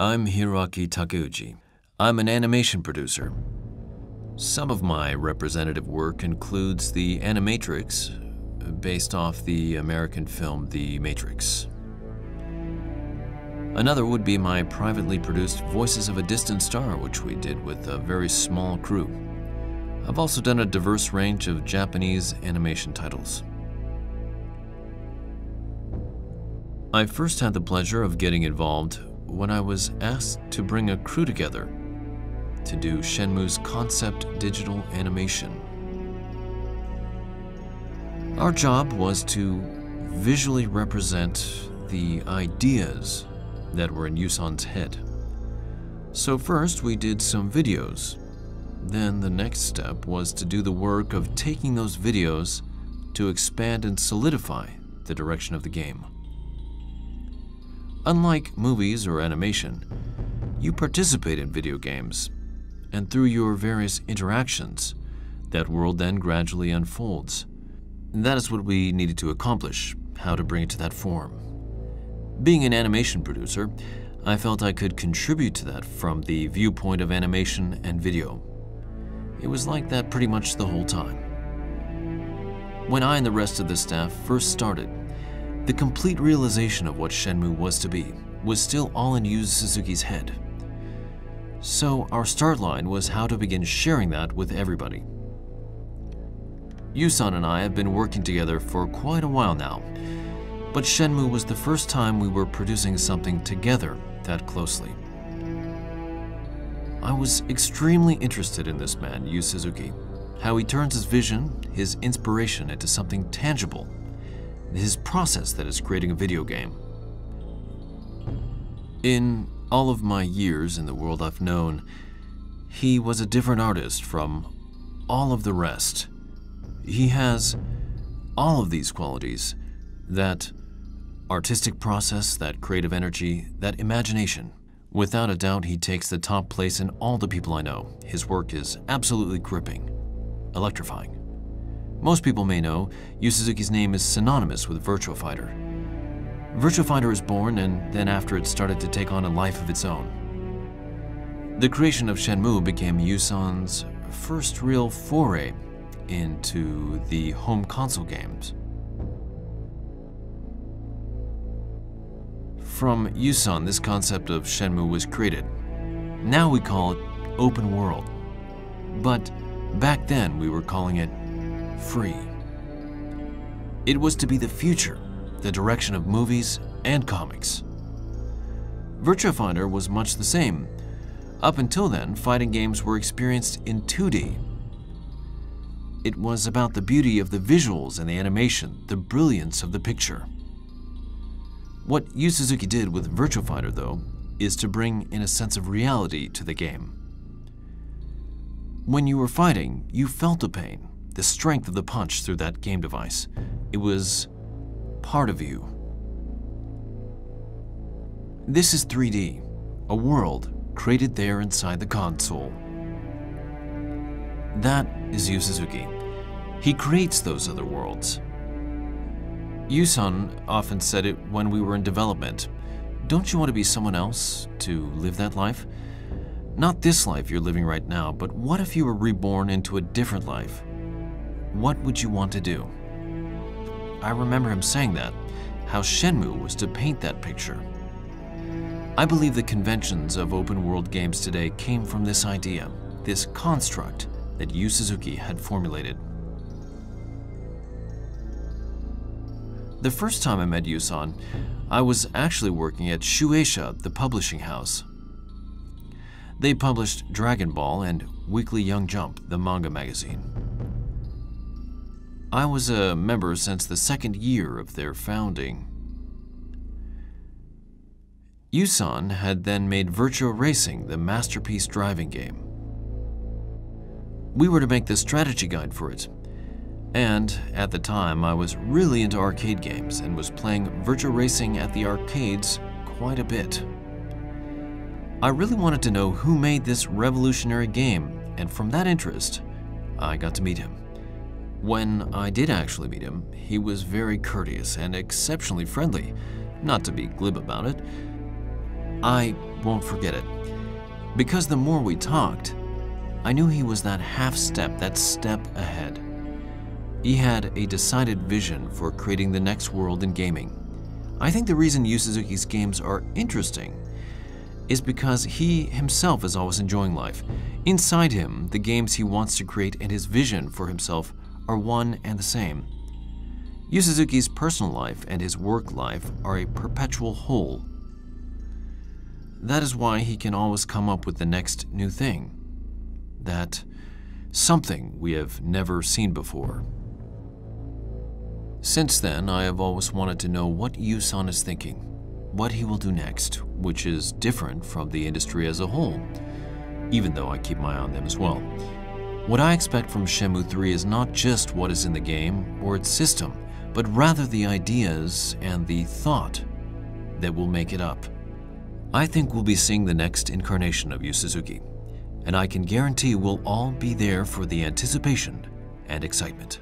I'm Hiroaki Takeuchi. I'm an animation producer. Some of my representative work includes The Animatrix, based off the American film The Matrix. Another would be my privately produced Voices of a Distant Star, which we did with a very small crew. I've also done a diverse range of Japanese animation titles. I first had the pleasure of getting involved when I was asked to bring a crew together to do Shenmue's concept digital animation. Our job was to visually represent the ideas that were in Yusan's head. So first we did some videos. Then the next step was to do the work of taking those videos to expand and solidify the direction of the game. Unlike movies or animation, you participate in video games, and through your various interactions, that world then gradually unfolds. And that is what we needed to accomplish, how to bring it to that form. Being an animation producer, I felt I could contribute to that from the viewpoint of animation and video. It was like that pretty much the whole time. When I and the rest of the staff first started, the complete realization of what Shenmue was to be was still all in Yu Suzuki's head. So our start line was how to begin sharing that with everybody. Yusan and I have been working together for quite a while now, but Shenmue was the first time we were producing something together that closely. I was extremely interested in this man, Yu Suzuki, how he turns his vision, his inspiration into something tangible, his process that is creating a video game. In all of my years in the world I've known, he was a different artist from all of the rest. He has all of these qualities, that artistic process, that creative energy, that imagination. Without a doubt, he takes the top place in all the people I know. His work is absolutely gripping, electrifying. Most people may know Yu Suzuki's name is synonymous with Virtua Fighter. Virtua Fighter was born, and then after it started to take on a life of its own. The creation of Shenmue became Yusan's first real foray into the home console games. From Yusan, this concept of Shenmue was created. Now we call it open world, but back then we were calling it free. It was to be the future, the direction of movies and comics. Virtua Fighter was much the same. Up until then, fighting games were experienced in 2D. It was about the beauty of the visuals and the animation, the brilliance of the picture. What Yu Suzuki did with Virtua Fighter, though, is to bring in a sense of reality to the game. When you were fighting, you felt the pain, the strength of the punch through that game device. It was part of you. This is 3D, a world created there inside the console. That is Yu Suzuki. He creates those other worlds. Yusan often said it when we were in development. Don't you want to be someone else, to live that life? Not this life you're living right now, but what if you were reborn into a different life? What would you want to do? I remember him saying that, how Shenmue was to paint that picture. I believe the conventions of open-world games today came from this idea, this construct that Yu Suzuki had formulated. The first time I met Yusan, I was actually working at Shueisha, the publishing house. They published Dragon Ball and Weekly Young Jump, the manga magazine. I was a member since the second year of their founding. Yusan had then made Virtua Racing the masterpiece driving game. We were to make the strategy guide for it. And at the time, I was really into arcade games and was playing Virtua Racing at the arcades quite a bit. I really wanted to know who made this revolutionary game, and from that interest, I got to meet him. When I did actually meet him, he was very courteous and exceptionally friendly, not to be glib about it. I won't forget it. Because the more we talked, I knew he was that half step, that step ahead. He had a decided vision for creating the next world in gaming. I think the reason Yu Suzuki's games are interesting is because he himself is always enjoying life. Inside him, the games he wants to create and his vision for himself are one and the same. Yu Suzuki's personal life and his work life are a perpetual whole. That is why he can always come up with the next new thing. That something we have never seen before. Since then, I have always wanted to know what Yu-san is thinking, what he will do next, which is different from the industry as a whole, even though I keep my eye on them as well. What I expect from Shenmue 3 is not just what is in the game or its system, but rather the ideas and the thought that will make it up. I think we'll be seeing the next incarnation of Yu Suzuki, and I can guarantee we'll all be there for the anticipation and excitement.